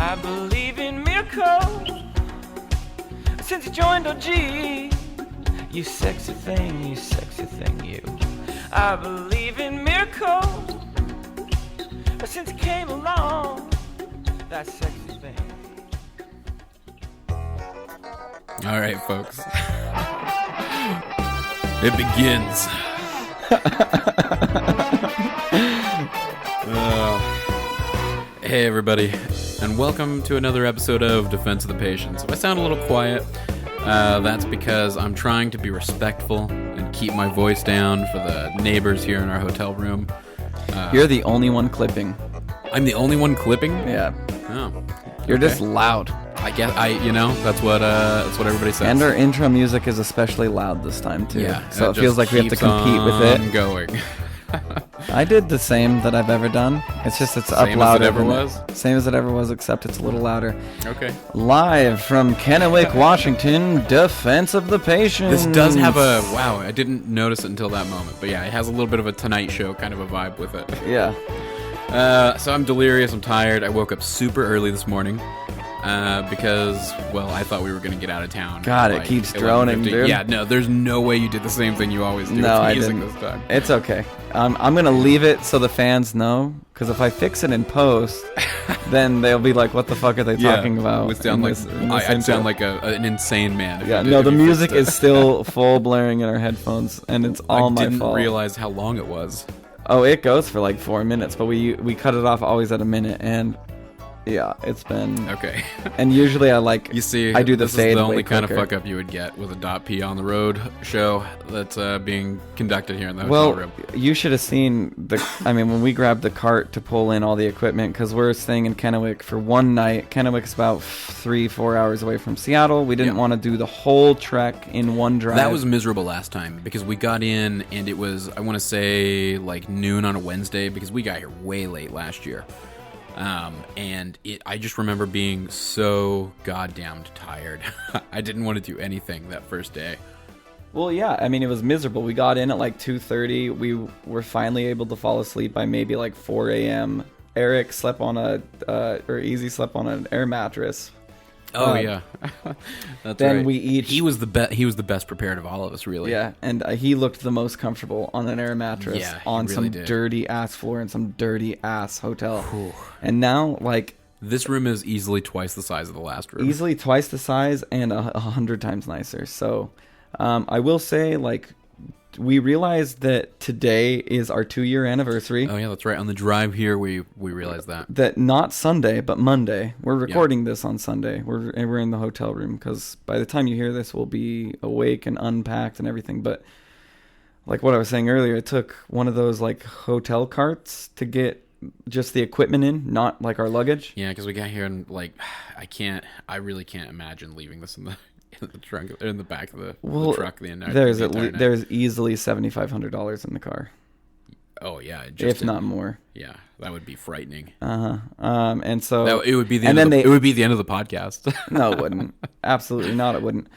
I believe in miracles since you joined OG. You sexy thing, you. I believe in miracles since you came along. That sexy thing. All right, folks. It begins. Hey, everybody, and welcome to another episode of Defense of the Patients. If I sound a little quiet, that's because I'm trying to be respectful and keep my voice down for the neighbors here in our hotel room. You're the only one clipping. I'm the only one clipping? Yeah. Oh. You're just loud. I guess that's what everybody says. And our intro music is especially loud this time too. Yeah. So it feels like we have to compete with it. Going. I did the same that I've ever done. It's just it's up louder. Same as it ever was? Same as it ever was, except it's a little louder. Okay. Live from Kennewick, Washington, Defense of the Patients. This does have a... Wow, I didn't notice it until that moment. But yeah, it has a little bit of a Tonight Show kind of a vibe with it. Yeah. So I'm delirious, I'm tired. I woke up super early this morning. Because, well, I thought we were going to get out of town. God, it keeps droning, dude. Yeah, no, there's no way you did the same thing you always do. No, I didn't. didn't. This time. It's okay. I'm going to leave it so the fans know, because if I fix it in post, then they'll be like, what the fuck are they talking about? I'd sound like an insane man. Yeah, no, the music is still full blaring in our headphones, and it's all my fault. I didn't realize how long it was. Oh, it goes for like 4 minutes, but we cut it off always at a minute, and... Yeah, it's been... Okay. And usually I You see, I do the this fade is the only kind quicker. of fuck-up you would get with a .p on the road show that's being conducted here in the hotel room. Well, you should have seen when we grabbed the cart to pull in all the equipment, because we're staying in Kennewick for one night. Kennewick's about 3-4 hours away from Seattle. We didn't want to do the whole trek in one drive. That was miserable last time, because we got in, and it was, I want to say, like noon on a Wednesday, because we got here way late last year. I just remember being so goddamn tired. I didn't want to do anything that first day. Well, yeah, it was miserable. We got in at like 2:30. We were finally able to fall asleep by maybe like 4 a.m. Eric slept on Easy slept on an air mattress. Oh yeah, that's then right. we each he was the best prepared of all of us, really. Yeah, and he looked the most comfortable on an air mattress on really some dirty ass floor in some dirty ass hotel. Whew. And now, like, this room is easily twice the size of the last room. Easily twice the size and 100 times nicer. So, I will say, like, we realized that today is our 2-year anniversary. Oh, yeah, that's right. On the drive here, we realized that. That not Sunday, but Monday. We're recording this on Sunday. We're in the hotel room, because by the time you hear this, we'll be awake and unpacked and everything. But like what I was saying earlier, it took one of those, like, hotel carts to get just the equipment in, not, like, our luggage. Yeah, because we got here and, like, I really can't imagine leaving this in the trunk, in the back of the truck the entire night. There's easily $7,500 in the car. Oh yeah, if not more. Yeah, that would be frightening. And so it would be the end. It would be the end of the podcast. No, it wouldn't. Absolutely not. It wouldn't.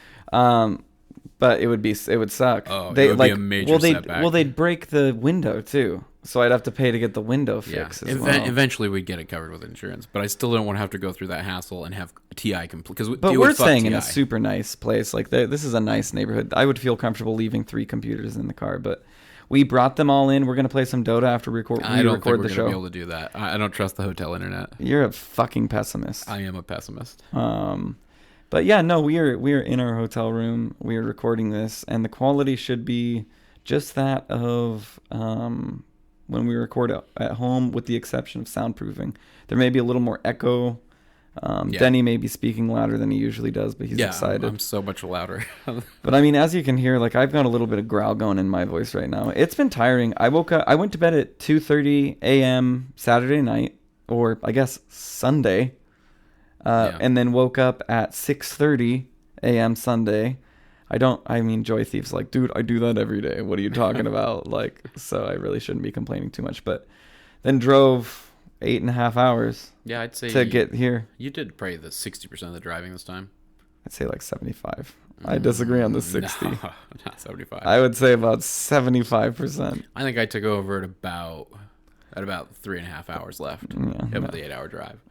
But it would suck. Oh, it would be a major setback. Well, they'd break the window too, so I'd have to pay to get the window fixed. As well. Eventually, we'd get it covered with insurance, but I still don't want to have to go through that hassle and have TI complete. But we're staying in a super nice place. Like, this is a nice neighborhood. I would feel comfortable leaving 3 computers in the car, but we brought them all in. We're gonna play some Dota after we record the show. I don't think we're gonna be able to do that. I don't trust the hotel internet. You're a fucking pessimist. I am a pessimist. But yeah, no, we are in our hotel room. We are recording this, and the quality should be just that of when we record at home, with the exception of soundproofing. There may be a little more echo. Denny may be speaking louder than he usually does, but he's excited. I'm so much louder. But as you can hear, like, I've got a little bit of growl going in my voice right now. It's been tiring. I went to bed at 2:30 a.m. Saturday night, or I guess Sunday. And then woke up at 6:30 a.m. Sunday. Joy Thief's like, dude, I do that every day. What are you talking about? Like, so I really shouldn't be complaining too much. But then drove 8.5 hours. Yeah, I'd say to get here. You did probably the 60% of the driving this time. I'd say like 75. I disagree on the 60. No, not 75. I would say about 75%. I think I took over at about 3.5 hours left of the 8-hour drive.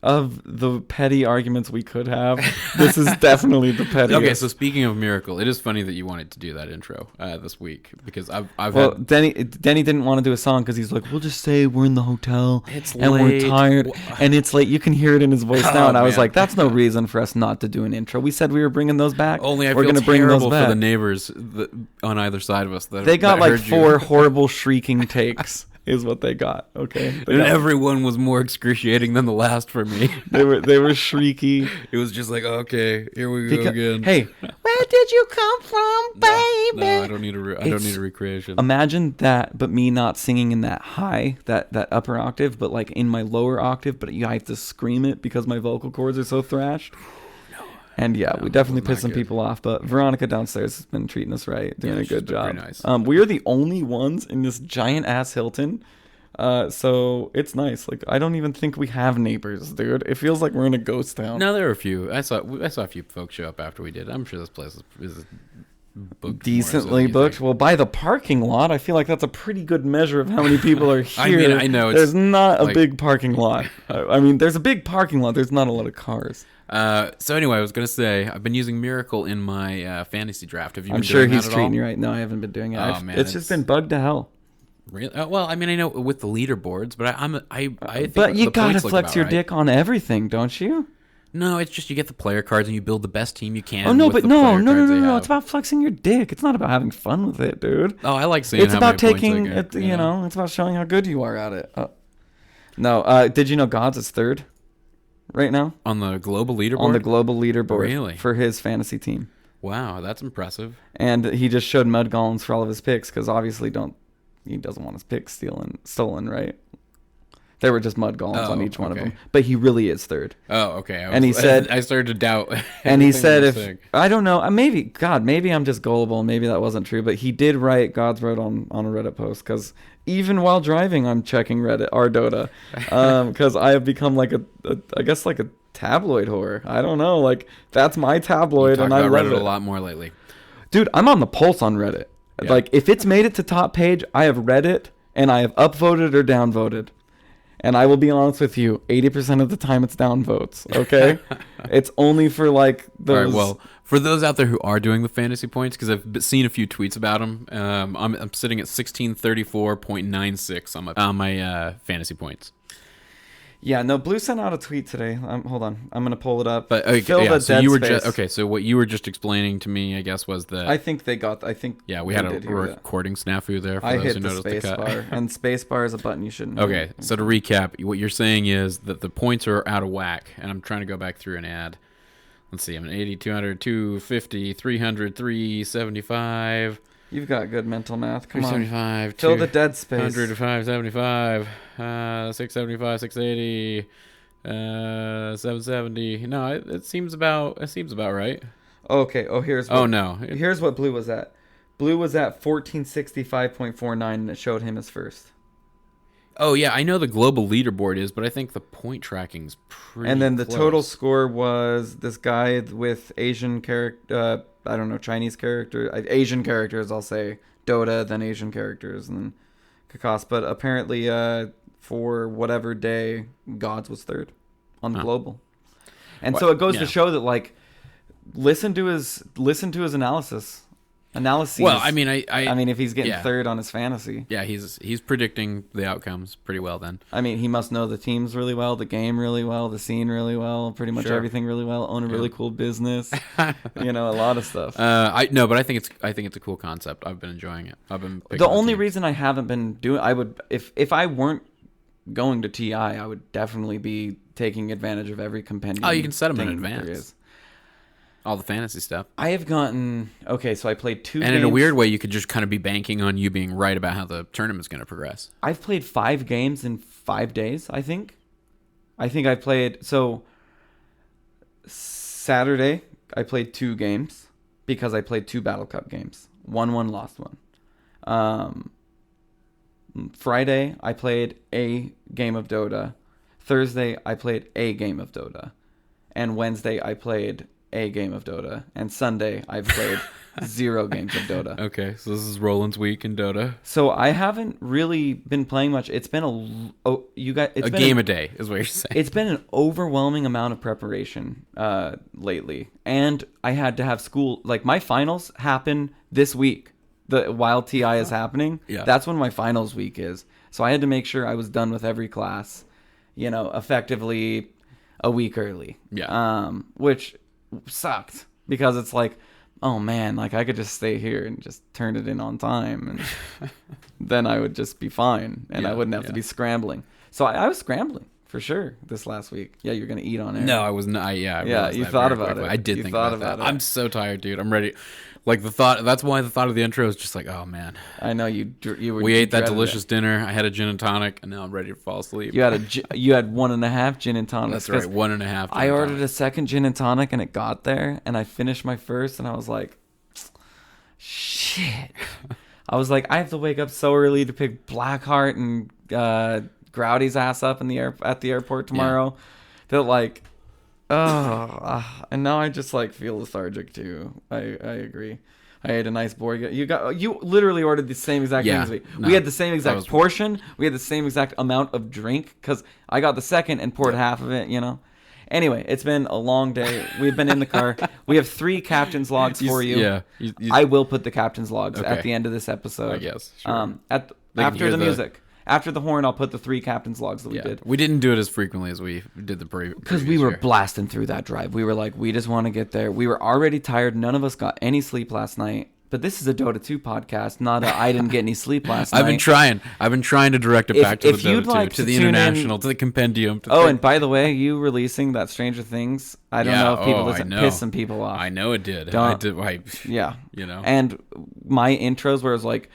of the petty arguments we could have, this is definitely the pettiest. Okay, so speaking of Miracle, it is funny that you wanted to do that intro this week because I've well, had... Denny didn't want to do a song because he's like, we'll just say we're in the hotel It's and late. we're tired, and it's late. You can hear it in his voice now, Oh, and I was man. like, that's no reason for us not to do an intro. We said we were bringing those back. Only I we're feel gonna bring terrible those for the back. neighbors on either side of us. They got that like heard you. 4 horrible shrieking takes. Is what they got. Okay, And everyone was more excruciating than the last for me. they were shrieky. It was just like, okay, here we go again. Hey, where did you come from, baby? No, I don't need I don't need a recreation. Imagine that, but me not singing in that high, that upper octave, but like in my lower octave, but I have to scream it because my vocal cords are so thrashed. And yeah, we definitely not pissed some good. people off, but Veronica downstairs has been treating us right, doing Yeah, a she's good been job. pretty nice. We are the only ones in this giant ass Hilton, so it's nice. Like I don't even think we have neighbors, dude. It feels like we're in a ghost town. No, there were a few. I saw a few folks show up after we did. I'm sure this place is booked more Decently so than you booked. think. Well, by the parking lot, I feel like that's a pretty good measure of how many people are here. I mean, I know it's there's not a like- big parking lot. I mean, there's a big parking lot. There's not a lot of cars. So anyway, I was gonna say I've been using Miracle in my fantasy draft. Have you? I'm been sure doing he's that at treating all? you right. No, I haven't been doing it. Oh, man, it's just been bugged to hell. Really? Well, I mean, I know with the leaderboards, but I think But you the gotta points look flex about your right. dick on everything, don't you? No, it's just you get the player cards and you build the best team you can. Oh no, with but the no, player no, no, cards no, they no. have. It's about flexing your dick. It's not about having fun with it, dude. Oh, I like seeing. It's how about many points I taking get, it. You know, it's about showing how good you are at it. No, did you know Gods is third right now on the global leaderboard. on the global leaderboard Really? for his fantasy team? Wow, that's impressive. And he just showed mud golems for all of his picks because obviously he doesn't want his picks stolen, right? There were just mud golems on each one of okay. them, but he really is third. Oh, okay. And he said- I started to doubt. And he everything said, you if saying. I don't know, maybe I'm just gullible, and maybe that wasn't true, but he did write God's wrote on a Reddit post because even while driving, I'm checking Reddit, our Dota, because I have become like I guess like a tabloid whore. I don't know, like that's my tabloid, Talk and I about love Reddit it a lot more lately. Dude, I'm on the pulse on Reddit. Yeah. Like, if it's made it to top page, I have read it, and I have upvoted or downvoted. And I will be honest with you, 80% of the time it's downvotes, okay? It's only for, like, those... All right, well, for those out there who are doing the fantasy points, because I've seen a few tweets about them, I'm sitting at 1634.96 on my fantasy points. Yeah, no, Blue sent out a tweet today. Hold on. I'm going to pull it up. But okay, Fill yeah, the so dead you were space. just okay. So what you were just explaiing to me, I guess, was that I think we we had did a hear that. recording snafu there. For I those hit who the noticed space the cut. bar, and space bar is a button you shouldn't Okay, hit. so to recap, what you're saying is that the points are out of whack, and I'm trying to go back through and add. Let's see, I'm at 80, 200, 250, 300, 375, You've got good mental math. Come on. 375, Fill the dead space. 100, 575, 675, 680, 770. No, it seems about right. Okay, here's what, Oh no, Here's what Blue was at. Blue was at 1465.49, and it showed him as first. Oh yeah, I know the global leaderboard is, but I think the point tracking's pretty. And then the close. total score was this guy with Asian character, I don't know, Chinese character, Asian characters, I'll say, Dota, then Asian characters, and then Kakos. But apparently, for whatever day, Gods was third on the global. And so it goes to show that, like, listen to his analysis. Well, I mean, I mean, if he's getting yeah. third on his fantasy, Yeah, he's predicting the outcomes pretty well then. I mean, he must know the teams really well, the game really well, the scene really well, pretty much Sure. everything really well. Own a really cool business, a lot of stuff. But I think it's a cool concept. I've been enjoying it. I've been picking The only teams. reason I haven't been doing, I would if I weren't going to TI, I would definitely be taking advantage of every compendium. Oh, you can set 'em in thing there advance. is. all the fantasy stuff. I have gotten so I played two And games. in a weird way, you could just kind of be banking on you being right about how the tournament's going to progress. I've played 5 games in 5 days, I think. I played... So, Saturday, I played 2 games because I played 2 Battle Cup games. Won one, lost one. Friday, I played a game of Dota. Thursday, I played a game of Dota. And Wednesday, I played a game of Dota, and Sunday I've played 0 games of Dota. Okay, so this is Roland's week in Dota. So I haven't really been playing much. It's been a game a day is what you're saying. It's been an overwhelming amount of preparation lately, and I had to have school. Like my finals happen this week. While TI is happening, that's when my finals week is. So I had to make sure I was done with every class, effectively a week early. Yeah. Which sucked because it's like, oh man, like I could just stay here and just turn it in on time, and then I would just be fine, and I wouldn't have to be scrambling. So I was scrambling for sure this last week. Yeah, you're gonna eat on air. No, I was not. I you thought about it. I did think about that. I'm so tired, dude. I'm ready. Like the thought. That's why the thought of the intro is just like, oh man. I know you were. We ate that delicious dinner. I had a gin and tonic, and now I'm ready to fall asleep. You had 1.5 gin and tonic. That's right, 1.5. I ordered a second gin and tonic, and it got there, and I finished my first, and I was like, shit. I was like, I have to wake up so early to pick Blackheart and Grouty's ass up at the airport tomorrow. That like. And now I just like feel lethargic too. I agree. I ate a nice board. You literally ordered the same exact thing as me. We had the same exact portion. We had the same exact amount of drink because I got the second and poured half of it. Anyway, it's been a long day. We've been in the car. We have 3 captain's logs for you. Yeah, I will put the captain's logs at the end of this episode. I guess. Sure. After the music. After the horn, I'll put the 3 captain's logs that we did. We didn't do it as frequently as we did the previous because we were blasting through that drive. We were like, we just want to get there. We were already tired. None of us got any sleep last night. But this is a Dota 2 podcast, not a I didn't get any sleep last night. I've been trying to direct it back to the Dota 2, to the international, to the compendium. And by the way, you releasing that Stranger Things, I don't know if people listen, piss some people off. I know it did. Yeah. And my intros where it was like,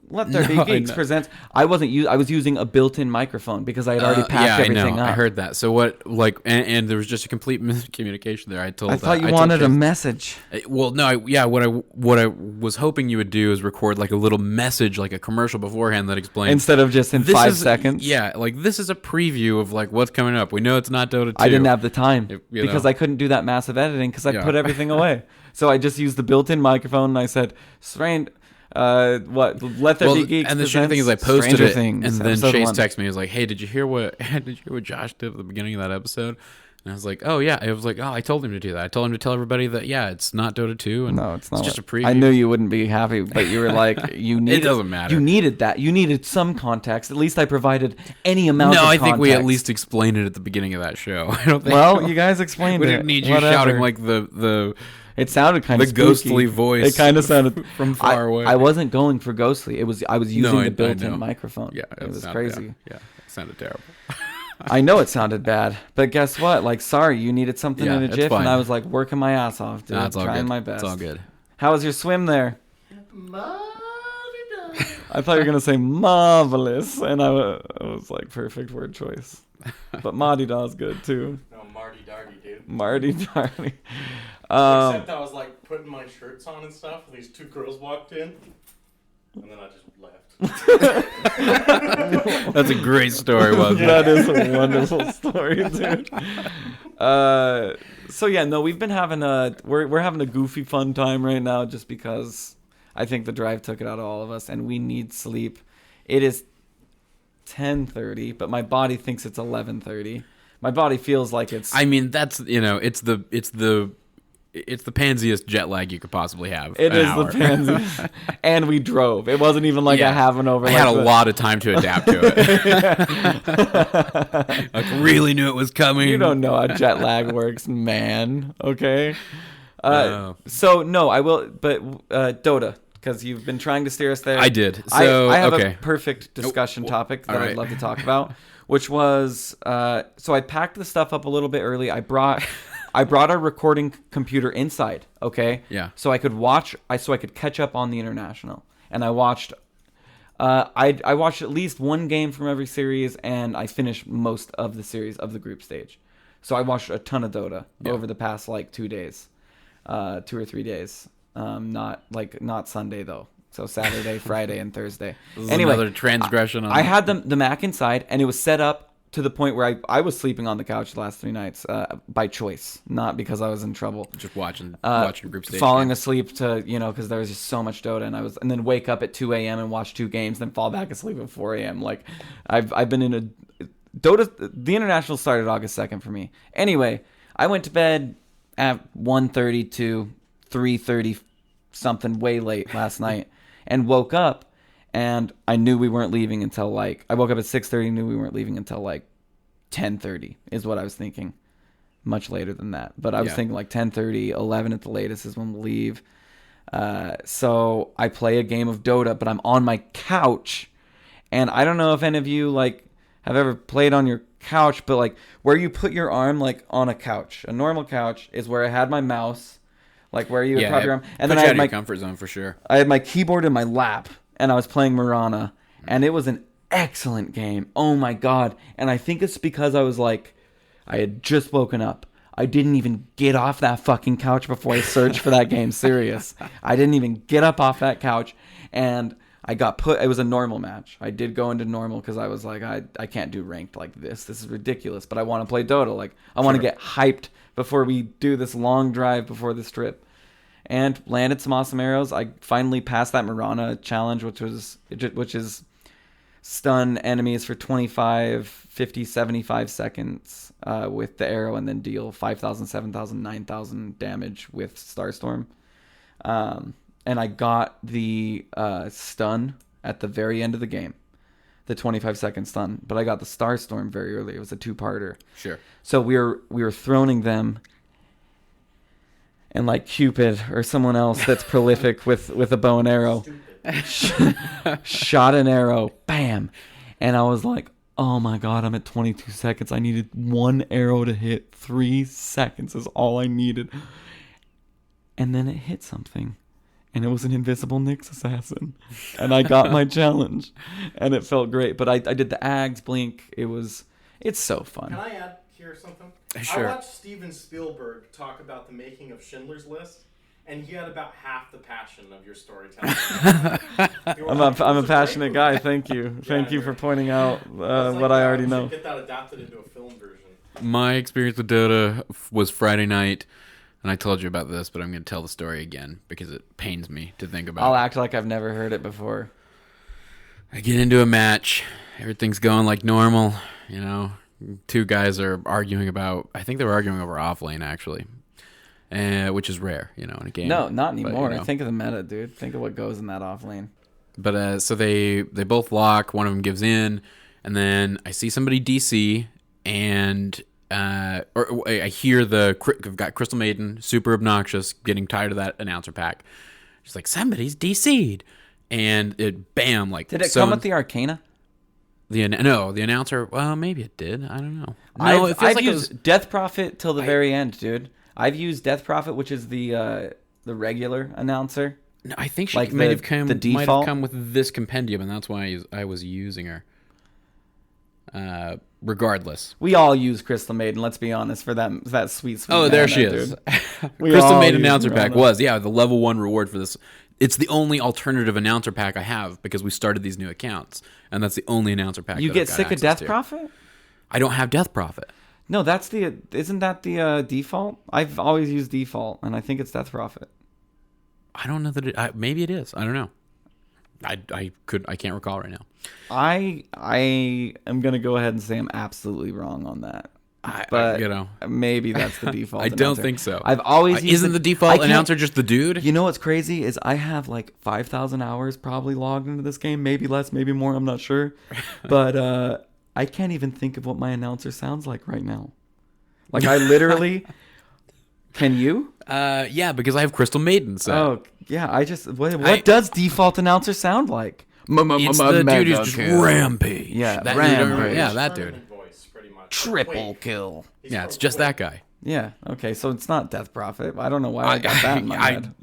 Let There Be Geeks presents. I was using a built-in microphone because I had already packed everything up. I heard that. So what? Like, and there was just a complete miscommunication there. I thought you wanted a message. Well, no. What I was hoping you would do is record like a little message, like a commercial beforehand that explains instead of just in 5 seconds. Yeah, like this is a preview of like what's coming up. We know it's not Dota 2. I didn't have the time because I couldn't do that massive editing because I put everything away. So I just used the built-in microphone and I said, "Strain." Let There Be Geeks. And the shitty thing is, I posted Stranger it, Things, and then Chase texted me. He was like, "Hey, did you hear what Josh did at the beginning of that episode?" And I was like, "Oh yeah." I was like, "Oh, I told him to do that. I told him to tell everybody that it's not Dota 2, and no, it's not. It's just a preview." I knew you wouldn't be happy, but you were like, "You need." It doesn't matter. You needed that. You needed some context. At least I provided any amount. No, of I context. think we at least explained it at the beginning of that show. I don't think. Well, you guys explained we it. didn't need you shouting like the. It sounded kind of ghostly voice. It kind of sounded from far away. I wasn't going for ghostly. I was using the built-in microphone. Yeah, it was crazy. Yeah, it sounded terrible. I know it sounded bad, but guess what? Like, sorry, you needed something in a GIF, and I was like working my ass off, dude, trying my best. It's all good. How was your swim there? I thought you were gonna say marvelous, and I was like, perfect word choice. But Marty Daw's good too. No, Marty Darty, dude. Marty Darty. Except I was like putting my shirts on and stuff, and these 2 girls walked in, and then I just left. That's a great story, Wazoo. That is a wonderful story, dude. So yeah, no, we've been having we're having a goofy fun time right now, just because I think the drive took it out of all of us, and we need sleep. It is 10:30, but my body thinks it's 11:30. My body feels like it's. I mean, that's it's the pansiest jet lag you could possibly have. It is the pansiest. And we drove. It wasn't even like I have an over. I had a lot of time to adapt to it. Like, really knew it was coming. You don't know how jet lag works, man. Okay. So, no, I will. But Dota, because you've been trying to steer us there. I did. So, I have a perfect discussion topic that I'd love to talk about, which was, so I packed the stuff up a little bit early. I brought our recording computer inside, okay? Yeah. So I could so I could catch up on the international. And I watched I watched at least one game from every series, and I finished most of the series of the group stage. So I watched a ton of Dota over the past like 2 days. 2 or 3 days. Not Sunday though. So Saturday, Friday, and Thursday. Anyway, another transgression on I had the Mac inside, and it was set up to the point where I was sleeping on the couch the last 3 nights by choice, not because I was in trouble. Just watching group stage falling games. asleep to because there was just so much Dota, and then wake up at 2 a.m. and watch 2 games, then fall back asleep at 4 a.m. Like I've been in a Dota. The international started August 2nd for me. Anyway, I went to bed at 1:30 to 3:30 something, way late last night, and woke up. And I knew we weren't leaving until I woke up at 6:30 and knew we weren't leaving until 10:30 is what I was thinking. Much later than that. But I was thinking 10:30, 11 at the latest is when we'll leave. So I play a game of Dota, but I'm on my couch. And I don't know if any of you have ever played on your couch, but where you put your arm on a couch. A normal couch is where I had my mouse, where you would prop your arm. And then I had my comfort zone for sure. I had my keyboard in my lap. And I was playing Marana, and it was an excellent game. Oh my god. And I think it's because I was I had just woken up. I didn't even get off that fucking couch before I searched for that game. Serious. I didn't even get up off that couch, and I got put. It was a normal match. I did go into normal because I was I can't do ranked like this. This is ridiculous, but I want to play Dota. I want to get hyped before we do this long drive before this trip. And landed some awesome arrows. I finally passed that Marana challenge, which is stun enemies for 25, 50, 75 seconds with the arrow, and then deal 5,000, 7,000, 9,000 damage with Starstorm. And I got the stun at the very end of the game, the 25-second stun. But I got the Starstorm very early. It was a 2-parter. Sure. So we were throning them. And Cupid or someone else that's prolific with a bow and arrow shot an arrow, bam. And I was oh my god, I'm at 22 seconds. I needed 1 arrow to hit. 3 seconds is all I needed. And then it hit something. And it was an invisible Nyx assassin. And I got my challenge. And it felt great. But I did the Ags blink. It's so fun. Can I add here something? Sure. I watched Steven Spielberg talk about the making of Schindler's List, and he had about half the passion of your storytelling. I'm a passionate guy. Thank you. Thank you for pointing out what I already know. Get that adapted into a film version. My experience with Dota was Friday night, and I told you about this, but I'm going to tell the story again because it pains me to think about. I'll act like I've never heard it before. I get into a match. Everything's going like normal, 2 guys are arguing about, I think they were arguing over offlane, actually, which is rare, in a game. No, not anymore. But, Think of the meta, dude. Think of what goes in that offlane. But so they both lock, one of them gives in, and then I see somebody DC, and or I hear I've got Crystal Maiden, super obnoxious, getting tired of that announcer pack. She's like, somebody's DC'd. And it, bam, Did it come with the Arcana? The announcer. Well, maybe it did. I don't know. No, it feels I've like used Death Prophet till the very end, dude. I've used Death Prophet, which is the regular announcer. No, I think she like might the have default? come with this compendium, and that's why I was using her. Regardless, We all use Crystal Maiden. Let's be honest, for that sweet. oh, there mana, she is. dude. We Crystal all Maiden use announcer pack mana. was the level 1 reward for this. It's the only alternative announcer pack I have because we started these new accounts, and that's the only announcer pack. You that get I've got sick of access Death to. Prophet? I don't have Death Prophet. No, isn't that the default? I've always used default, and I think it's Death Prophet. I don't know that maybe it is. I don't know. I can't recall right now. I am gonna go ahead and say I'm absolutely wrong on that. But maybe that's the default. I don't announcer. think so. I've always used isn't the default announcer just the dude? You know what's crazy is I have 5,000 hours probably logged into this game, maybe less, maybe more. I'm not sure, but I can't even think of what my announcer sounds like right now. I literally. Can you? Yeah, because I have Crystal Maiden. So. Oh yeah, what does default announcer sound like? It's the dude who's just rampage. Yeah, that rampage. Yeah, that dude. Voice, pretty much. Triple Wait, kill. he's Yeah, it's from just Quake. that guy. Yeah. Okay. So it's not Death Prophet. I don't know why I got that in my head.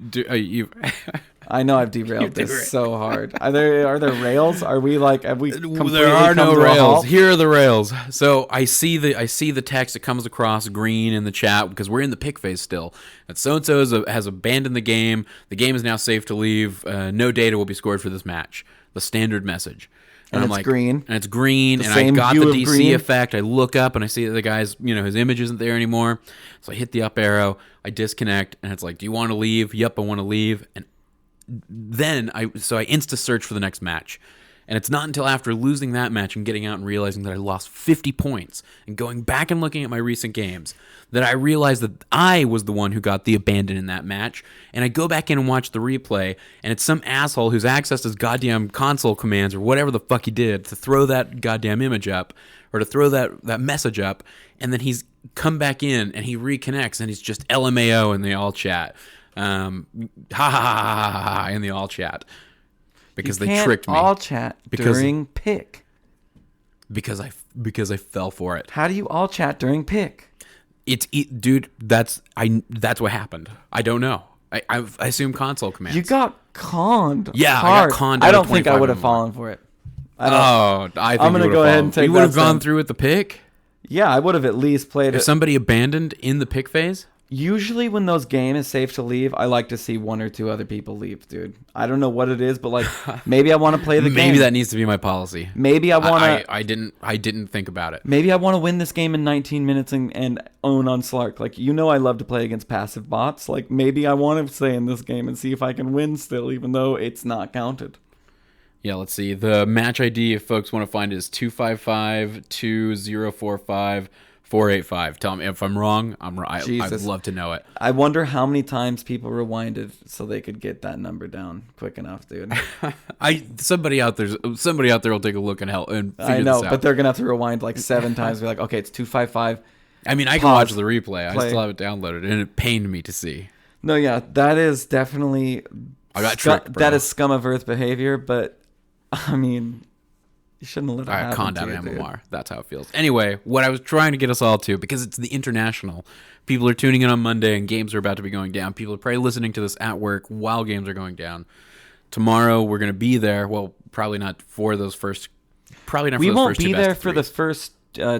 I know I've derailed this so hard. Are there rails? Are we have we completely There are no come to a rails. halt? Here are the rails. So I see the text that comes across green in the chat because we're in the pick phase still. That so and so has abandoned the game. The game is now safe to leave. No data will be scored for this match. The standard message. And I'm it's like, green. And it's green. The And I same got the hue of DC green. effect. I look up and I see that the guy's, his image isn't there anymore. So I hit the up arrow. I disconnect. And it's like, do you want to leave? Yep, I want to leave. And then I insta search for the next match. And it's not until after losing that match and getting out and realizing that I lost 50 points and going back and looking at my recent games that I realized that I was the one who got the abandon in that match. And I go back in and watch the replay, and it's some asshole who's accessed his goddamn console commands or whatever the fuck he did to throw that goddamn image up or to throw that message up, and then he's come back in and he reconnects and he's just LMAO in the all chat. Ha ha ha ha ha in the all chat. Because You they can't tricked me. all chat during pick. Because I fell for it. How do you all chat during pick? Dude. That's what happened. I don't know. I assume console commands. You got conned. Yeah, hard. I got conned. I out don't of think I 25 would have or more. fallen for it. I think I'm gonna go ahead and take You would have that gone step. through with the pick Yeah, I would have at least played if it. somebody abandoned in the pick phase. Usually when those games is safe to leave, I like to see one or two other people leave, dude. I don't know what it is, but like maybe I want to play the game. Maybe that needs to be my policy. Maybe I want to. I didn't think about it. Maybe I want to win this game in 19 minutes and own on Slark. Like, I love to play against passive bots. Like, maybe I want to stay in this game and see if I can win still, even though it's not counted. Yeah, let's see. The match ID, if folks want to find it, is 255-2045-485. Tell me if I'm wrong. I'm wrong. I'd Jesus. love to know it. I wonder how many times people rewinded so they could get that number down quick enough, dude. Somebody out there will take a look and help and figure I know, this out. but they're gonna have to rewind like 7 times. Be like, okay, it's 255. I mean, I can Pause. watch the replay. Play. I still have it downloaded, and it pained me to see. No, yeah, that is definitely I got tricked, bro. That is scum of earth behavior, but I mean, you shouldn't have let it I happen. got conned to out you, of dude. MMR. That's how it feels. Anyway, what I was trying to get us all to, because it's the international, people are tuning in on Monday and games are about to be going down. People are probably listening to this at work while games are going down. Tomorrow we're going to be there. Well, probably not for those first. Probably not. For We those won't first be two there best for of the threes. first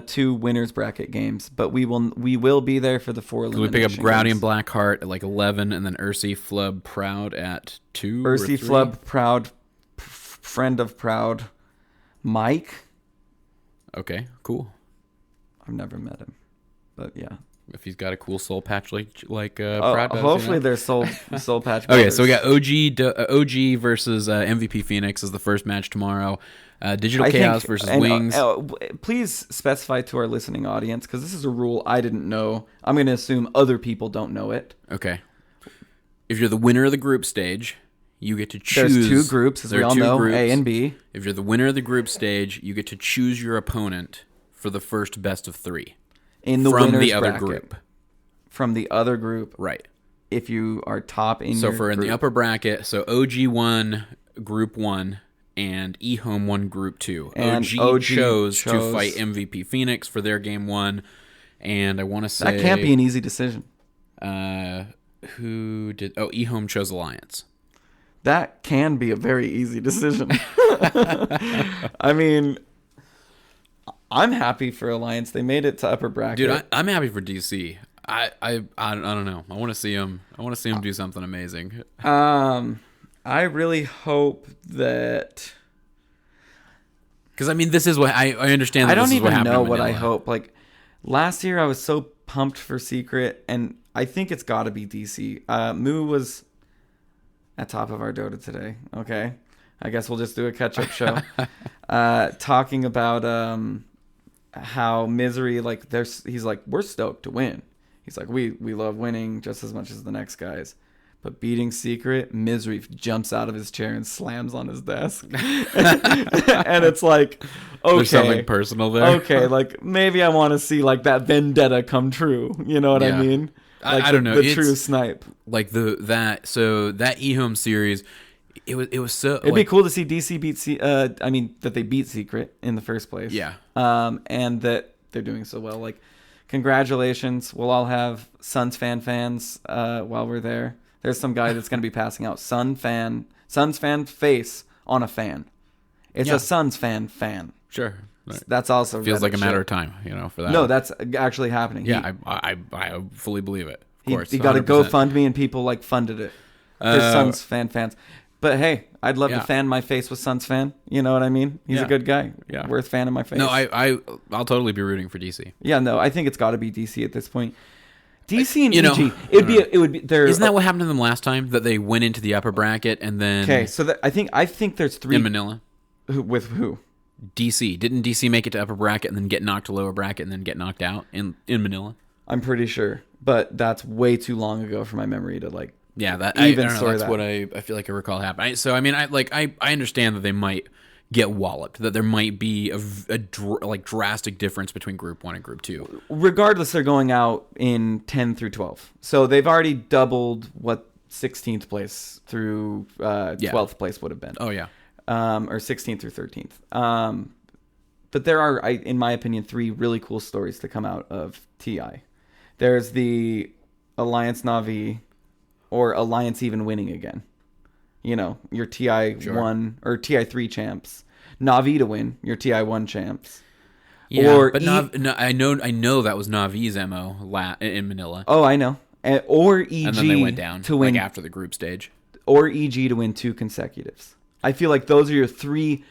2 winners bracket games, but we will be there for the 4 We elimination pick up Growdy games. and Blackheart at like 11, and then Ursi, Flub, Proud at 2. Ursi, or 3. Flub, Proud, friend of Proud, Mike. Okay, cool. I've never met him, but yeah. If he's got a cool soul patch like Proud does, Hopefully you know? they're soul patch. Okay, so we brothers. got OG versus MVP Phoenix is the first match tomorrow. Digital I Chaos think- versus and, Wings. Please specify to our listening audience, because this is a rule I didn't know. I'm going to assume other people don't know it. Okay. If you're the winner of the group stage, you get to choose. There's 2 groups, as There we are all 2 know, groups. A and B. If you're the winner of the group stage, you get to choose your opponent for the first best of 3 In the from winners the other bracket. group. From the other group, Right. if you are top in So your for in group. the upper bracket, so OG won Group 1 and eHome won Group 2. And OG chose to chose- fight MVP Phoenix for their game 1, and I want to say That can't be an easy decision. who did? Oh, eHome chose Alliance. That can be a very easy decision. I mean, I'm happy for Alliance. They made it to upper bracket. Dude, I'm happy for DC. I don't know. I want to see him. I want to see him do something amazing. I really hope that. Because I mean, this is what I understand. That I don't this is what even happened know in what I Manila. hope. Like last year, I was so pumped for Secret, and I think it's got to be DC. Moo was at top of our Dota today. Okay, I guess we'll just do a catch-up show, talking about how Misery, like he's like, we're stoked to win. He's like, we love winning just as much as the next guys. But beating Secret, Misery jumps out of his chair and slams on his desk. And it's like, okay. There's something personal there. Okay, like maybe I want to see like that vendetta come true. You know what I Yeah. mean? Like I don't know. The It's- true snipe. Like that eHome series, it was so. It'd be cool to see DC beat that they beat Secret in the first place. Yeah. And that they're doing so well. Like, congratulations. We'll all have Suns fans while we're there. There's some guy that's going to be passing out Suns fan face on a fan. It's Yeah. a Suns fan. Sure. Right. That's also Feels like a Reddit matter shit. of time, for that. No, that's actually happening. Yeah, I fully believe it. Of course. He got a 100%. GoFundMe and people like funded it. For Suns fans. But hey, I'd love Yeah. to fan my face with Suns fan. You know what I mean? He's Yeah. a good guy. Yeah. Worth fanning my face. No, I'll totally be rooting for DC. Yeah, no, I think it's got to be DC at this point. DC and You know, EG. It would be there. Isn't that what happened to them last time? That they went into the upper bracket and then Okay, so I think there's 3 in Manila. with who? DC didn't DC make it to upper bracket and then get knocked to lower bracket and then get knocked out in Manila? I'm pretty sure, but that's way too long ago for my memory to like. Yeah, that Even I don't know. store That's that. what I feel like I recall happening. So I mean, I understand that they might get walloped. That there might be a drastic difference between Group 1 and Group 2. Regardless, they're going out in 10 through 12, so they've already doubled what 16th place through 12th place would have been. Oh yeah. Or 16th through 13th. But there are, in my opinion, 3 really cool stories to come out of TI. There's the Alliance Na'Vi, or Alliance even winning again. You know, your TI1 or TI3 champs. Na'Vi to win, your TI1 champs. Yeah, Or but I know that was Navi's MO in Manila. Oh, I know. Or EG And then they went down to win, like after the group stage. or EG to win 2 consecutives. I feel like those are your 3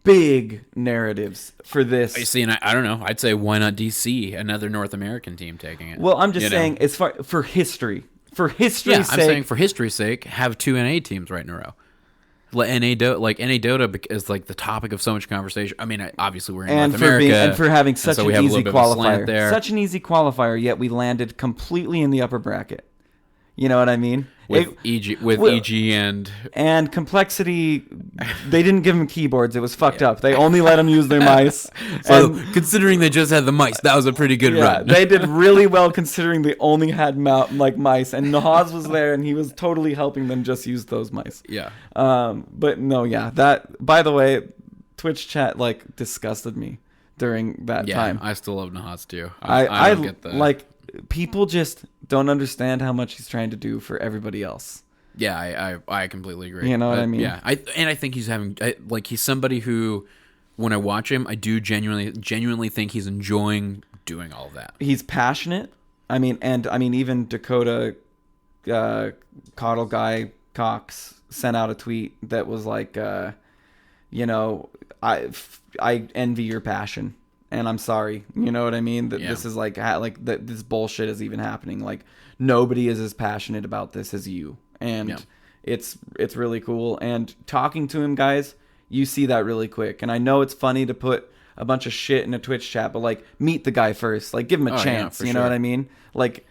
big narratives for this. I see, and I don't know. I'd say why not DC, another North American team taking it. Well, I'm just You know? saying, it's for history. For history's Yeah, sake. I'm saying for history's sake, have 2 NA teams right in a row. Let NA Dota is like the topic of so much conversation. I mean, obviously we're in and North for America, and for having such so we an have a easy little bit of a slant qualifier, there. such an easy qualifier, yet we landed completely in the upper bracket. You know what I mean? with EG and complexity. They didn't give them keyboards. It was fucked up. They only let them use their mice. so And considering they just had the mice, that was a pretty good yeah, run. they did really well considering they only had mice. And Nahaz was there, and he was totally helping them just use those mice. Yeah. But no, yeah. That, by the way, Twitch chat like disgusted me during that time. I still love Nahaz too. I don't get the like people just don't understand how much he's trying to do for everybody else. Yeah, I completely agree. You know what I mean? Yeah, I think he's he's somebody who, when I watch him, I do genuinely think he's enjoying doing all of that. He's passionate. I mean, even Dakota, Coddle Guy Cox sent out a tweet that was like, you know, I envy your passion, and I'm sorry. You know what I mean? That this is like that this bullshit is even happening. Like nobody is as passionate about this as you, and it's really cool. And talking to him, guys, you see that really quick. And I know it's funny to put a bunch of shit in a Twitch chat, but like meet the guy first. Like give him a chance. for You know sure. what I mean? Like.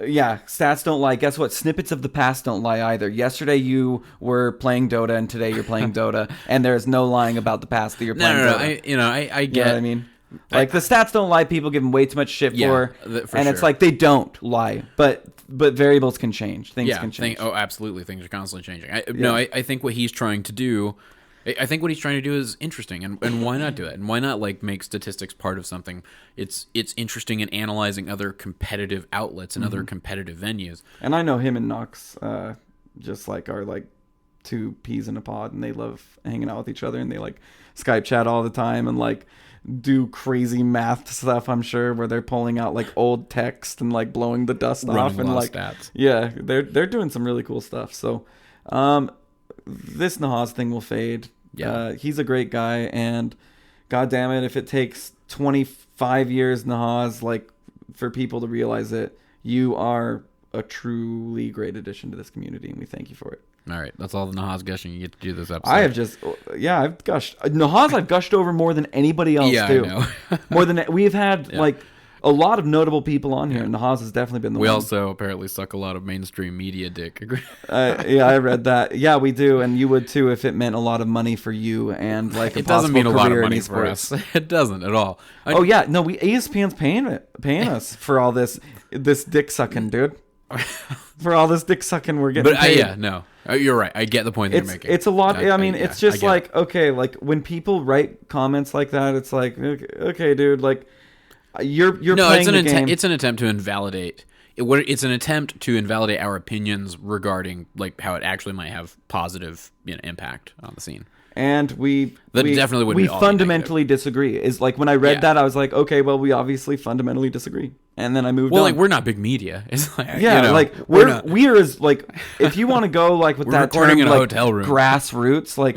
Yeah, stats don't lie. Guess what? Snippets of the past don't lie either. Yesterday you were playing Dota, and today you're playing Dota, and there's no lying about the past that you're playing No. Dota. I get. You know what I mean? Like the stats don't lie. People give them way too much shit Yeah, for and it's like they don't lie, but variables can change. Things can change. Absolutely, things are constantly changing. I think what he's trying to do. I think what he's trying to do is interesting, and why not do it? And why not like make statistics part of something? It's interesting in analyzing other competitive outlets and other competitive venues. And I know him and Nox just like are like 2 peas in a pod, and they love hanging out with each other, and they like Skype chat all the time and like do crazy math stuff, I'm sure, where they're pulling out like old text and like blowing the dust off Running and a lot like of stats. Yeah, they're doing some really cool stuff. So this Nahaz thing will fade. Yeah. He's a great guy, and god damn it, if it takes 25 years, Nahaz, like for people to realize it, you are a truly great addition to this community, and we thank you for it. All right, that's all the Nahaz gushing you get to do this episode. I have just, I've gushed. Nahaz, I've gushed over more than anybody else, Yeah, too. I know. More than we've had, like, a lot of notable people on here, and Nahaz has definitely been the We one. also apparently suck a lot of mainstream media dick. Yeah, I read that. Yeah, we do, and you would too if it meant a lot of money for you and like a It doesn't possible mean a lot of career in money for esports. us. It doesn't at all. Oh yeah, no, ESPN's paying us for all this dick sucking, dude. For all this dick sucking, we're getting But paid. no, you're right. I get the point that you're making. It's a lot. I mean, it's just I get like it. okay, like when people write comments like that, it's like okay, dude, like you're no, playing it's an the game. It's an attempt to invalidate. It's an attempt to invalidate our opinions regarding like how it actually might have positive impact on the scene. And we definitely wouldn't we all be fundamentally disagree. Is like when I read Yeah. that, I was like, okay, well, we obviously fundamentally disagree. And then I moved Well, on. like we're not big media. It's like Yeah, you know, like not- we're as like if you want to go like with We're that recording term in a like hotel room. grassroots, like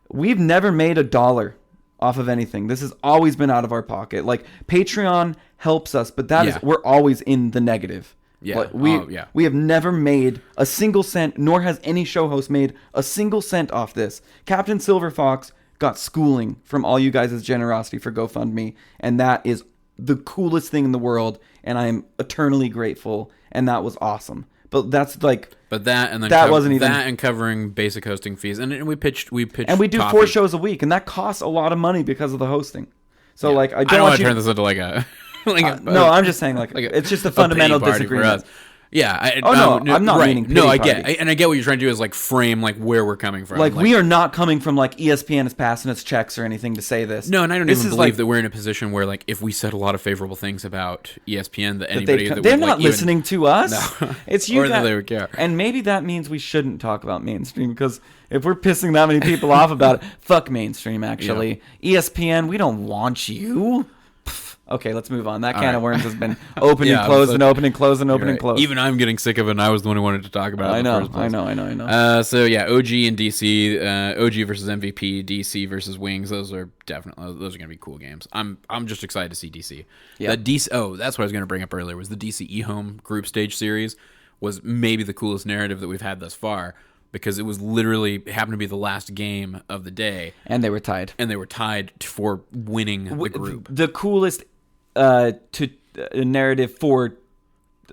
we've never made $1 off of anything. This has always been out of our pocket. Like Patreon helps us, but that is Yeah. we're always in the negative. Yeah. Like, Yeah. we have never made a single cent, nor has any show host made a single cent off this. Captain Silver Fox got schooling from all you guys' generosity for GoFundMe, and that is the coolest thing in the world, and I am eternally grateful, and that was awesome. But that's like, But that and then That wasn't even- that and covering basic hosting fees, and we pitched and we do coffee. 4 shows a week, and that costs a lot of money because of the hosting. So like, I I don't don't want want to you turn this into like a no, I'm just saying like like it's just a a fundamental pity party for disagreement. us. Yeah. Oh, no, I'm not right. meaning No, pity I get, party. and I get what you're trying to do is like frame like where we're coming from. Like we are not coming from like ESPN is passing us checks or anything to say this. No, and I don't This even is believe like- that we're in a position where like if we said a lot of favorable things about ESPN that that anybody they're that would, not like, even- listening to us. No. It's you Or that guys. they would care. And maybe that means we shouldn't talk about mainstream because if we're pissing that many people off about it, fuck mainstream. Actually, ESPN, we don't want you. Pff, okay, let's move on. That can of worms has been open Yeah, and closed so- and open and closed and open You're and right. closed. Even I'm getting sick of it, and I was the one who wanted to talk about it. I in the know, first place. I know. So yeah, OG and DC, OG versus MVP, DC versus Wings. Those are gonna be cool games. I'm just excited to see DC. Yeah. The DC. Oh, that's what I was gonna bring up earlier. Was the DC eHome group stage series was maybe the coolest narrative that we've had thus far because it was literally it happened to be the last game of the day, And they were tied. and they were tied for winning the group. The coolest narrative for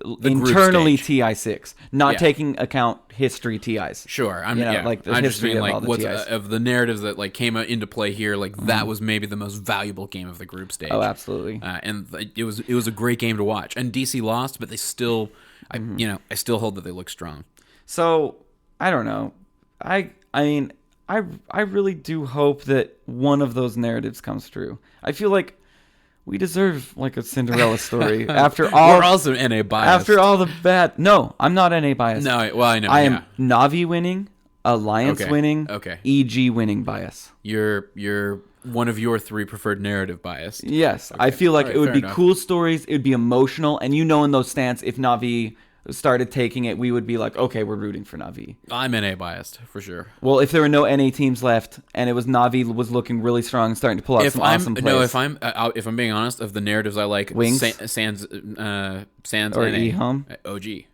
group internally stage. TI6, not Yeah. taking account history TIs. Sure, I'm You know, yeah. like the I'm just history saying, of like all the what's TIs. of the narratives that like came into play here. Like that was maybe the most valuable game of the group stage. Oh, absolutely. And it was a great game to watch. And DC lost, but they still, I still hold that they look strong. So I don't know. I mean, I really do hope that one of those narratives comes true. I feel like we deserve like a Cinderella story after all. We're also NA biased. After all the bad. No, I'm not NA biased. No, well I know. I am yeah. Navi winning, Alliance Okay, winning, okay. EG winning bias. You're one of your 3 preferred narrative biased. Yes, I feel like Alright, it would fair be enough. cool stories. It would be emotional, and in those stance, if Navi started taking it, we would be like, okay, we're rooting for Navi. I'm NA biased for sure. Well, if there were no NA teams left, and it was Navi was looking really strong and starting to pull out some awesome plays. If I'm being honest, of the narratives I like, Wings? Sans Or NA, eHome? OG.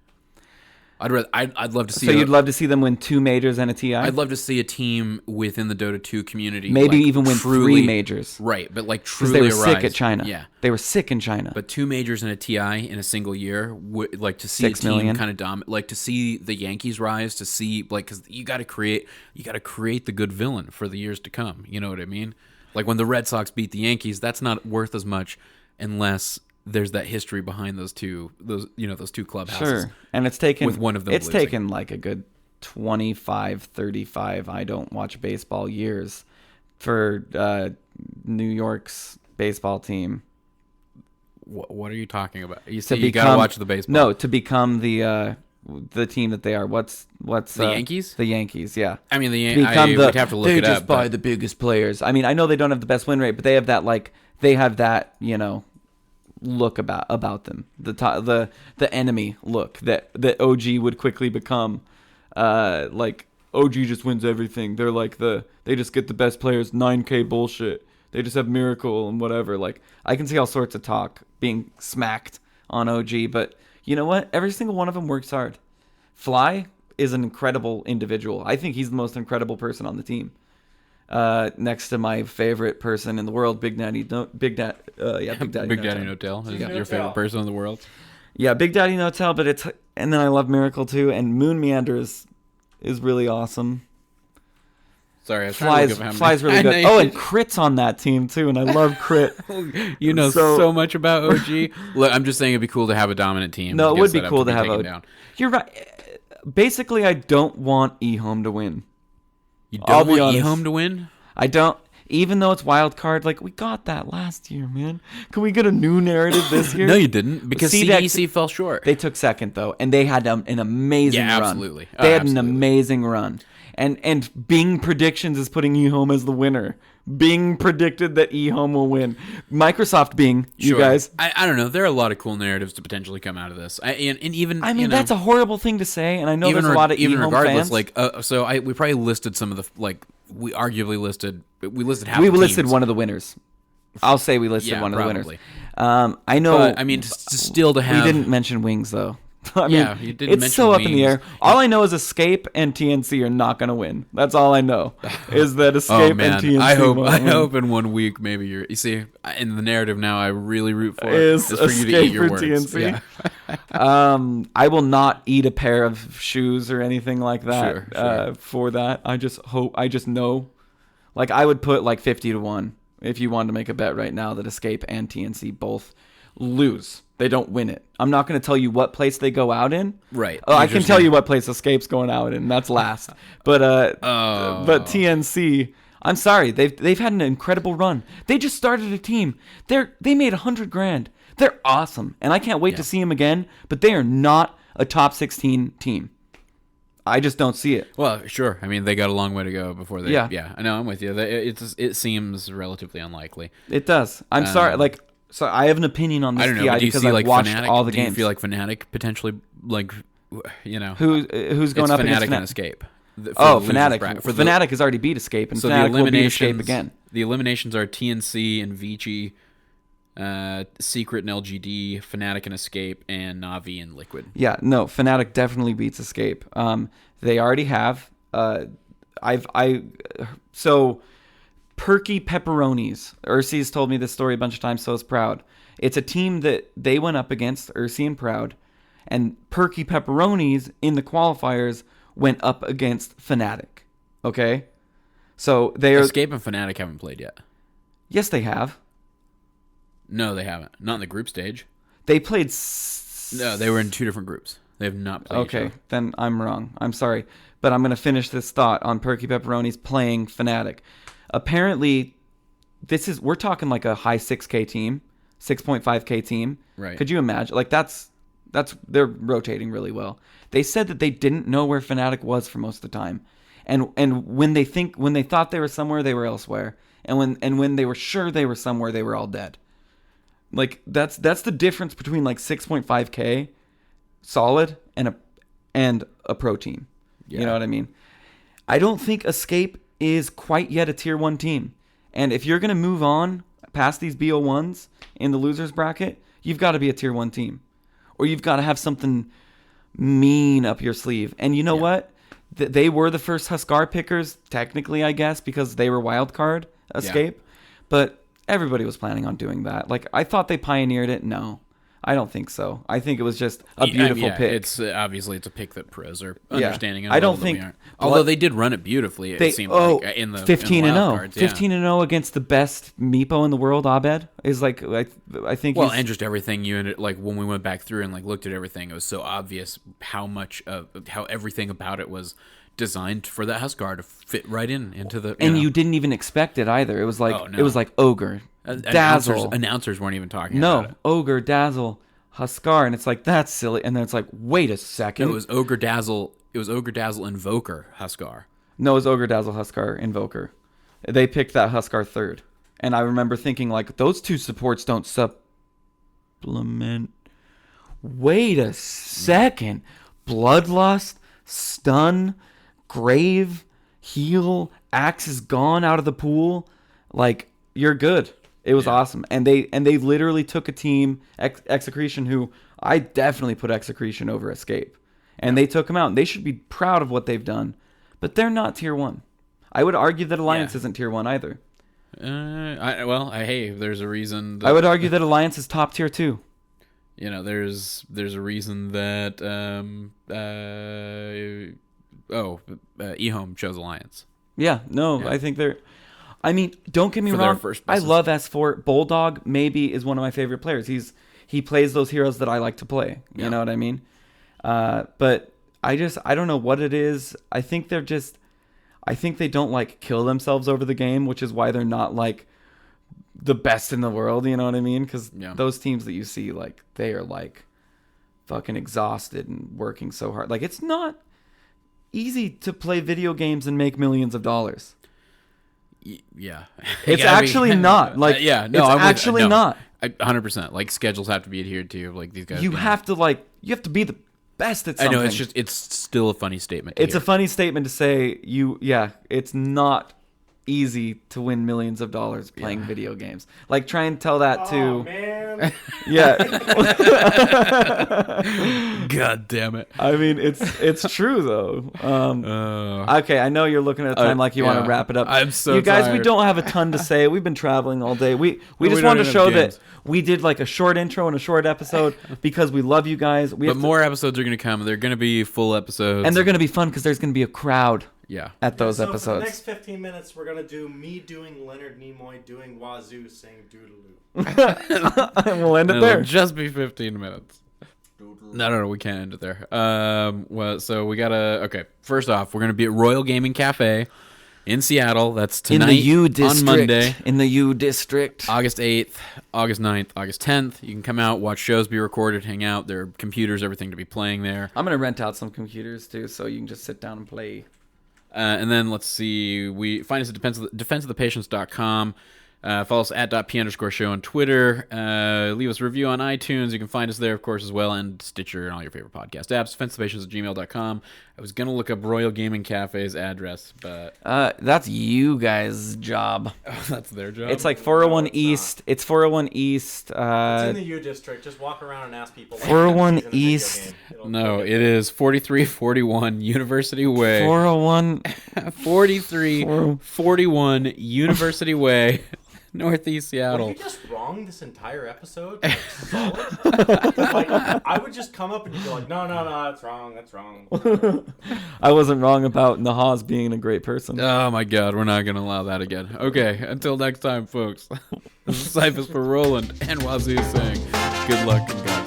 I'd love to see. So you'd love to see them win 2 majors and a TI? I'd love to see a team within the Dota 2 community, Maybe like, even win truly, 3 majors. right? But like Because truly they were sick arise. at China. Yeah, They were sick in China. but 2 majors and a TI in a single year, like to see 6 a team million. kind of like to see the Yankees rise, to see like because you got to create the good villain for the years to come. You know what I mean? Like when the Red Sox beat the Yankees, that's not worth as much unless there's that history behind those two clubhouses. Sure. And it's taken with one of them It's losing. taken like a good 25, 35 I don't watch baseball years for New York's baseball team What are you talking about? You to say you become gotta watch the baseball. No, to become the team that they are. What's The Yankees? The Yankees, yeah. I mean We'd have to look they it just up. buy but- the biggest players. I mean, I know they don't have the best win rate, but they have that look about them. The enemy look that OG would quickly become. Like OG just wins everything. They're like they just get the best players. 9K bullshit. They just have Miracle and whatever. Like I can see all sorts of talk being smacked on OG, but you know what? Every single one of them works hard. Fly is an incredible individual. I think he's the most incredible person on the team. Next to my favorite person in the world, Big Daddy No Tell. Big Daddy No Tell is Yeah. your favorite person in the world. Yeah, Big Daddy No Tell, but and then I love Miracle too, and Moon Meander is really awesome. Sorry, I was trying to look up how many- Fly's really I good. know Oh, you- and Crit's on that team too, and I love Crit. You know So- so much about OG. Look, I'm just saying it'd be cool to have a dominant team. No, to it get would be set up cool to be have taken a. down. You're right. Basically, I don't want eHome to win. You I'll don't be want honest. eHome to win? I don't. Even though it's wild card, like we got that last year, man. Can we get a new narrative this year? No, you didn't, because CDX CDC fell short. They took second though, and they had an amazing Yeah, run. absolutely. They had Absolutely. an amazing run, And Bing Predictions is putting eHome as the winner. Bing predicted that eHome will win. Microsoft Bing, you guys. I don't know. There are a lot of cool narratives to potentially come out of this. And even I mean, that's a horrible thing to say, and I know there's a lot of eHome fans. Like, we probably listed some of the we listed half. We the listed teams. one of the winners. I'll say we listed one of the probably. winners. I know. But, I mean, still to have. We didn't mention Wings though. I mean, Yeah, you didn't it's mention so up in the Wings. air. All I know is Escape and TNC are not going to win. That's all I know. Is that Escape Oh man, and TNC I won't win. hope in 1 week maybe you're. You see, in the narrative now, I really root for Is for you to eat Escape your or words. TNC? Yeah. I will not eat a pair of shoes or anything like that Sure. for that. I just know. Like, I would put like 50-1 if you wanted to make a bet right now that Escape and TNC both lose. They don't win it. I'm not going to tell you what place they go out in. Right. Oh, I You're can just tell gonna- you what place Escape's going out in. That's last. But TNC, I'm sorry. They've had an incredible run. They just started a team. They made $100,000. They're awesome, and I can't wait to see them again. But they are not a top 16 team. I just don't see it. Well, sure. I mean, they got a long way to go before they. Yeah. Yeah. I know. I'm with you. It seems relatively unlikely. It does. I'm sorry. Like, so I have an opinion on this I don't know. TI But do you because see I've like watched Fnatic? all the do games. you feel like Fnatic potentially Who's going it's up Fnatic against and Fnatic? Escape? Fnatic. Fnatic has already beat Escape, and So Fnatic the will beat eliminations Escape again. The eliminations are TNC and Vici, Secret and LGD, Fnatic and Escape, and Navi and Liquid. Yeah, no, Fnatic definitely beats Escape. They already have. So Perky Pepperonis. Ursi's told me this story a bunch of times, so is Proud. It's a team that they went up against, Ursi and Proud, and Perky Pepperonis in the qualifiers went up against Fnatic. Okay? So they are. Escape and Fnatic haven't played yet. Yes, they have. No, they haven't. Not in the group stage. They played. No, they were in 2 different groups. They have not played each Okay, other. then I'm wrong. I'm sorry. But I'm going to finish this thought on Perky Pepperoni's playing Fnatic. Apparently, we're talking like a high 6K team, 6.5K team. Right. Could you imagine? Like, they're rotating really well. They said that they didn't know where Fnatic was for most of the time. And when they thought they were somewhere, they were elsewhere. And when they were sure they were somewhere, they were all dead. Like, that's the difference between like 6.5K solid and a pro team. Yeah. You know what I mean? I don't think Escape is quite yet a tier 1 team. And if you're going to move on past these BO1s in the losers bracket, you've got to be a tier 1 team. Or you've got to have something mean up your sleeve. And you know what? They were the first Huskar pickers, technically, I guess, because they were wildcard Escape. But everybody was planning on doing that. Like, I thought they pioneered it. No, I don't think so. I think it was just a beautiful pick. It's obviously it's a pick that pros are understanding. I don't think. Although they did run it beautifully, it seemed like in the 15 and 0, 15 15 and 0 against the best Meepo in the world. Abed is like I think. Well, and just everything you ended, like when we went back through and like looked at everything, it was so obvious how everything about it was designed for that Huskar to fit right into the. You didn't even expect it either. It was like Oh, no. it was like Ogre, Dazzle. Announcers weren't even talking about it. No, Ogre, Dazzle, Huskar, and it's like that's silly. And then it's like, wait a second. It was Ogre Dazzle. It was Ogre Dazzle Invoker Huskar. No, it was Ogre, Dazzle, Huskar, Invoker. They picked that Huskar third. And I remember thinking, like, those two supports don't supplement. Wait a second. Bloodlust, Stun, Grave, Heal, Axe is gone out of the pool. Like, you're good. It was awesome. And they literally took a team, Execretion, who I definitely put Execretion over Escape. And they took him out. And they should be proud of what they've done. But they're not tier 1. I would argue that Alliance isn't tier 1 either. Hey, there's a reason. That, I would argue that Alliance is top tier 2. You know, there's a reason that eHome chose Alliance. Yeah, no, I think they're. I mean, don't get me For their wrong. first I business. love S4. Bulldog maybe is one of my favorite players. He plays those heroes that I like to play. You know what I mean? But I don't know what it is. I think they don't like kill themselves over the game, which is why they're not like the best in the world. You know what I mean? Because those teams that you see, like, they are like fucking exhausted and working so hard. Like, it's not easy to play video games and make millions of dollars. Yeah. It's Yeah, I mean, actually not. Like, yeah, no, it's I'm with- actually no. not. 100%. Like, schedules have to be adhered to. Like, these guys. You have to be the best at I something. know, it's still a funny statement. It's a funny statement to say. It's not easy to win millions of dollars playing video games. Like, try and tell that Oh to. man. Yeah. God damn it. I mean, it's true though. Okay, I know you're looking at the time like you want yeah. to wrap it up. I'm so you guys, we tired. don't have a ton to say. We've been traveling all day. We we just don't wanted to even show have games. that we did like a short intro and a short episode because we love you guys. But more episodes are going to come. They're going to be full episodes. and they're going to be fun because there's going to be a crad Yeah. at those So for the episodes. next 15 minutes, we're gonna do me doing Leonard Nimoy doing Wazoo saying doodaloo. And we'll end it It'll there. just be 15 minutes. Doodaloo. No, we can't end it there. Well, so we gotta. Okay, first off, we're gonna be at Royal Gaming Cafe in Seattle. That's In tonight the U district. on Monday, In the U district. August 8th, August 9th, August 10th. You can come out, watch shows be recorded, hang out. There are computers, everything to be playing there. I'm going to rent out some computers too, so you can just sit down and play. And then let's see. We find us at defenseofthepatients.com. Follow us at @p_show on Twitter. Leave us a review on iTunes. You can find us there, of course, as well, and Stitcher and all your favorite podcast apps. defenseofthepatients@gmail.com. I was going to look up Royal Gaming Cafe's address, but That's you guys' job. that's their job. It's like 401 No, it's East. It's 401 East. It's in the U district. Just walk around and ask people. 401 if he's in a video East. game. It'll No, get it is 4341 University Way. 401. 4341 University Way, Northeast Were Seattle. you just wrong this entire episode? Like, solid? Like, I would just come up and you'd be like, no, that's wrong, that's wrong. I wasn't wrong about Nahaz being a great person. Oh my god, we're not going to allow that again. Okay, until next time, folks. This is Cyphus for Roland and Wazoo saying good luck and God